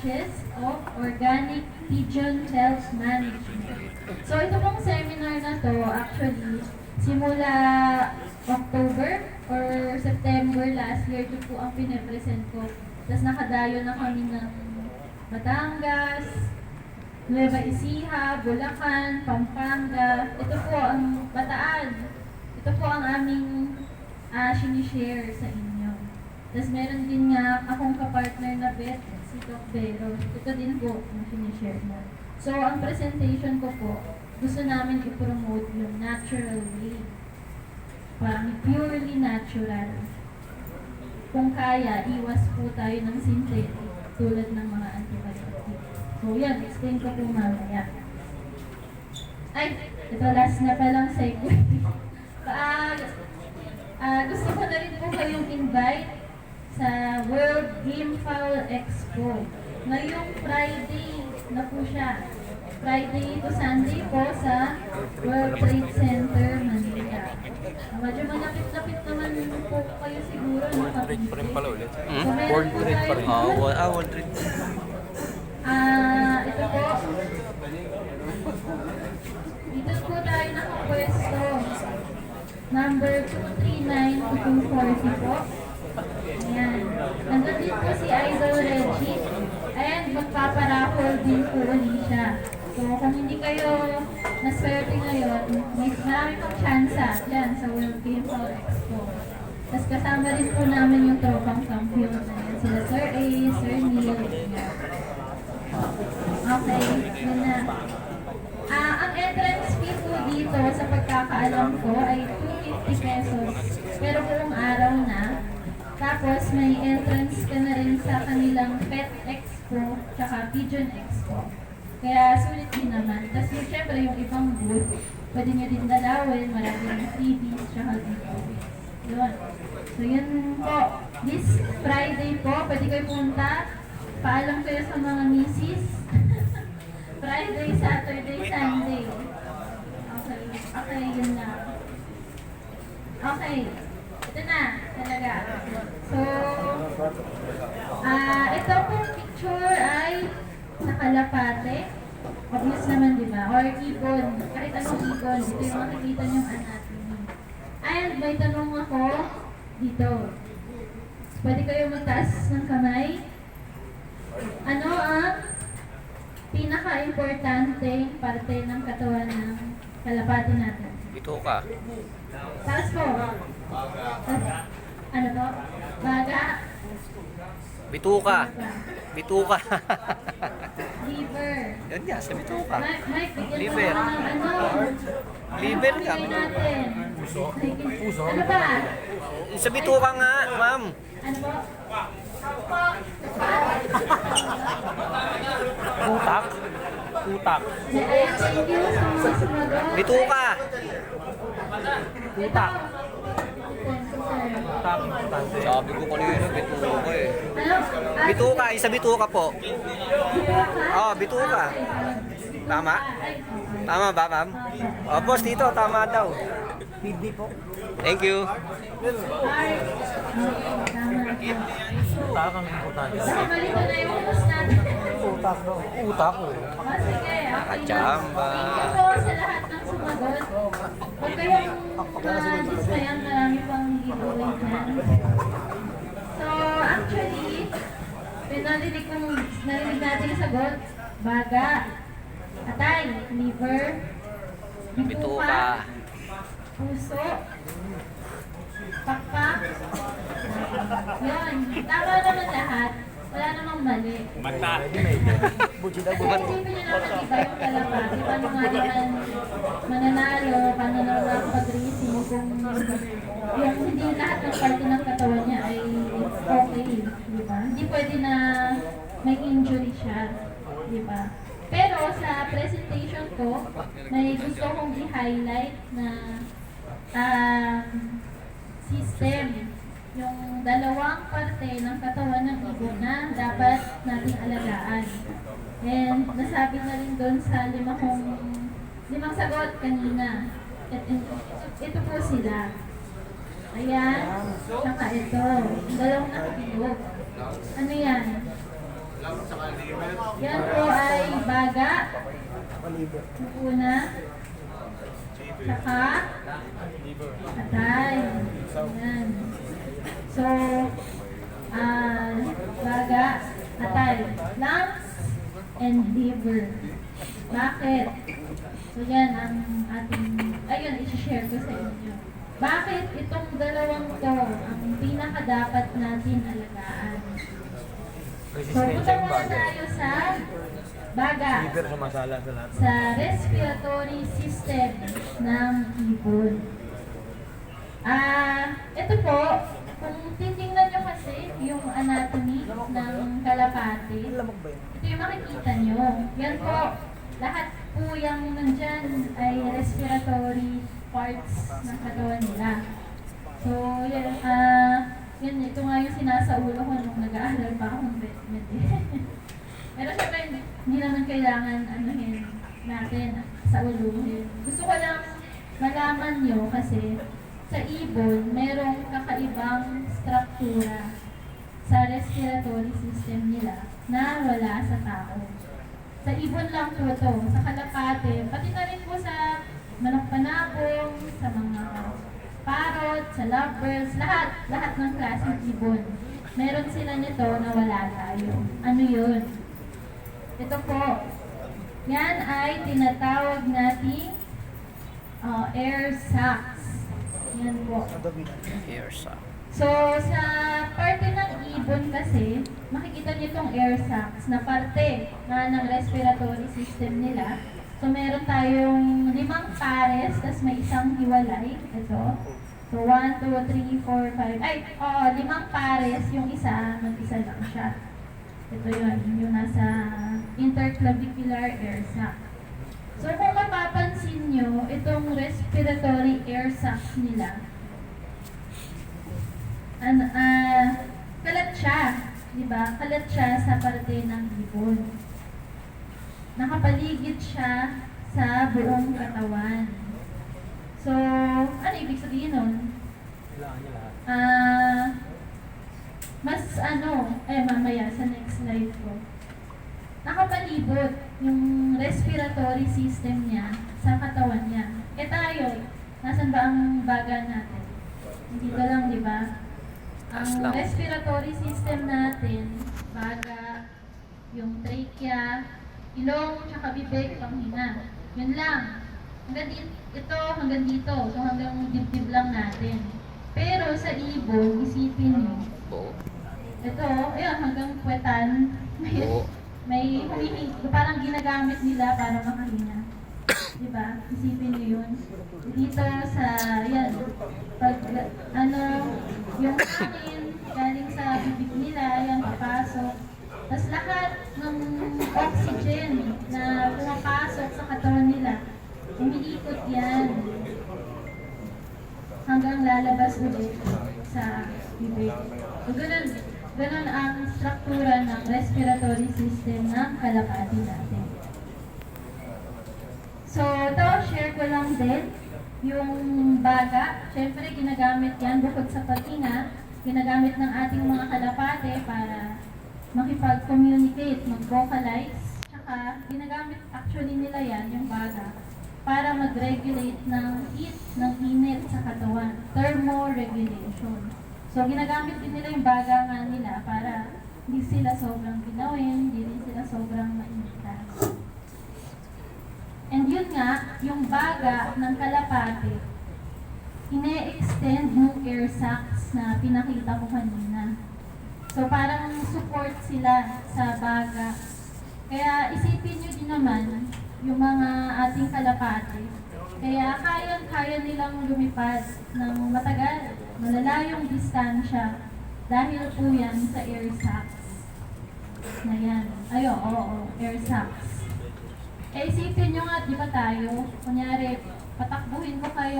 advantages of organic pigeon health management. So ito pong seminar na to, actually, simula October or September last year, ito po ang pinapresent ko. Tapos nakadayo na kami ng Batangas, Nueva Ecija, Bulacan, Pampanga. Ito po ang Bataan. Ito po ang aming sinishare sa inyo. Tapos meron din nga akong kapartner na vet, si Doc Vero. Ito din po ang sinishare mo. So, ang presentation ko po, gusto namin i-promote yung natural way. Parang purely natural. Kung kaya, iwas po tayo ng synthetic tulad ng mga antibiotic. So, yan. Explain ko po mamaya. Ay, ito last na palang segue. Gusto ko na rin po kayong invite sa World Game Fowl Expo. Ngayong Friday na po siya. Friday to Sunday po sa World Trade Center, Manila. Medyo malapit-lapit naman po kayo siguro. Trade pa rin pala ulit. So, World Trade pa rin. World Trade. Ito po. Dito po tayo nakapwesto. Number 239 to 240 po. Ayan. Nandun din po si Idol Reggie. And magpaparaffle din po ulit siya. So, kung hindi kayo naswerte ngayon, may marami pang tsansa dyan sa World Game Fowl Expo. Tapos kasama rin po namin yung tropang champion na yan. Sila Sir A, Sir Neil. Okay, yun na. Ang entrance fee po dito sa pagkakaalam ko ay 250 pesos. Pero kung araw na, tapos may entrance ka na rin sa kanilang Pet Expo tsaka Pigeon Expo. Kaya sulit din naman. Tapos yung syempre yung ibang booth, pwede nyo din dalawin, marami ng freebies tsaka giveaways. Yun. So yun po. This Friday po, pwede kayo punta. Paalam kayo sa mga misis. Friday, Saturday, Sunday. Okay, yun na. Okay. Ito na, talaga. So, ito pong picture ay nakalapate. Obvious naman, di ba? Or ibon. Kahit anong ibon. Ito yung makikita niyong anatomy. And may tanong ako dito. Pwede kayo magtaas ng kamay. Ano ang pinaka-importante parte ng katawan ng kalapati natin? Ito ka. Taas po. Ano po? Baga? Bituka. Bituka. Liver. Yan nga, sa bituka. Mike, bigyan Liver. mo ng ano? Liver ka. Bigyan natin. Puso. Ano ba? Sa bituka nga, ma'am. Ano po? Utak. Utak. Thank you sa mga sumagot. Bituka. Utak. Thank you, sir. Utak. Importante. Sabi ko kanina, bituka eh. Ano? Bituka, isa bituka po. Oh, bituka. Tama? Tama ba, ma'am? Oh, boss, dito, tama daw. Hindi po. Thank you. Utak ang importante. Malito na yung host natin. Utak daw. Utak ko. Sige, okay. Kachamba. Thank you po sa lahat ng sumagot. Huwag kayong dismayan, marami pang giveaway dyan. So, actually, narinig natin yung sagot. Baga, atay, liver, Bituka. puso, pakpak. Yun, tama naman lahat. Wala namang mali. Buti daw. Isipin nyo naman iba yung kalapati. Paano nga naman mananalo, paano naman nakapag-racing kung yung hindi lahat ng parte ng katawan niya ay okay, di ba? Hindi pwede na may injury siya, di ba? Pero sa presentation ko, may gusto kong i-highlight na system, yung dalawang parte ng katawan ng ibon na dapat nating alagaan. And nasabi na rin doon sa limang sagot kanina. Ito po sila. Ayan, tsaka ito. Dalawang nakabilog. Ano yan? Yan po ay baga. Yung una. Saka atay. Yan. So, baga, atay, lungs, and liver. Bakit? So yan ang ating, ayun, i-share ko sa inyo. Bakit itong dalawang to ang pinaka-dapat natin alagaan? So, punta muna tayo sa baga, Liver sa masala sa lahat. sa respiratory system ng ibon. Ito po, kung titingnan nyo kasi yung anatomy ng kalapate, Lamok ba yun? ito yung makikita nyo. Yan po, lahat po yung nandyan ay respiratory parts ng katawan nila. So, yan, ito nga yung sinasaulo ko nung nag-aaral pa akong vet-med. Pero syempre, hindi naman kailangan anuhin natin sa uluhin. Gusto ko lang malaman nyo kasi sa ibon, merong kakaibang struktura sa respiratory system nila na wala sa tao. Sa ibon lang po ito, sa kalapate, pati na rin po sa manok panabong, sa mga parrot, sa lovebirds, lahat ng klaseng ibon. Meron sila nito na wala tayo. Ano yun? Ito po, yan ay tinatawag nating air sacs. Yan po. Air sac. So, sa parte ng ibon kasi, makikita niyo itong air sacs na parte na ng respiratory system nila. So, meron tayong 5 pares, tas may isang hiwalay. Ito. So, 1, 2, 3, 4, 5. 5 pares. Yung isa, mag-isa lang siya. Ito yun, yung nasa interclavicular air sac. So, kung mapapansin nyo, itong respiratory air sacs nila, kalat siya, di ba? Kalat siya sa parte ng ibon. Nakapaligid siya sa buong katawan. So, ano ibig sabihin nun? Kailangan niya lahat. Mamaya sa next slide ko. Nakapalibot yung respiratory system niya sa katawan niya. Tayo, nasan ba ang baga natin? Dito lang, di ba? Ang Taas lang. respiratory system natin, baga, yung trachea, ilong, tsaka bibig, panghinga. Yun lang. Hanggang dito. So hanggang dibdib lang natin. Pero sa ibon, isipin niyo, Oo. ito, ayun, hanggang puwetan, Oo. may parang ginagamit nila para makahinga. Diba? Isipin niyo yun. Dito sa, yan, yung hangin, galing sa bibig nila, yan, papasok. Tapos lahat ng oxygen na pumapasok sa katawan nila, umiikot yan hanggang lalabas ulit sa bibig. So, ganun ang struktura ng respiratory system ng kalapati natin. So, ito, share ko lang din yung baga. Siyempre, ginagamit yan bukod sa paghinga, ginagamit ng ating mga kalapate para makipag-communicate, mag-vocalize. Tsaka, ginagamit actually nila yan, yung baga, para mag-regulate ng heat, ng init sa katawan. Thermoregulation. So, ginagamit din nila yung baga nga nila para hindi sila sobrang binawin, hindi rin sila sobrang mainitan. And yun nga, yung baga ng kalapate, ine-extend yung air sacs na pinakita ko kanina. So, parang support sila sa baga. Kaya isipin nyo din naman, yung mga ating kalapate, kaya kaya nilang lumipad ng matagal, malalayong distansya dahil po yan sa air sacs na yan. Oo, air sacs. Isipin nyo nga, di ba tayo, kunyari, patakbuhin ko kayo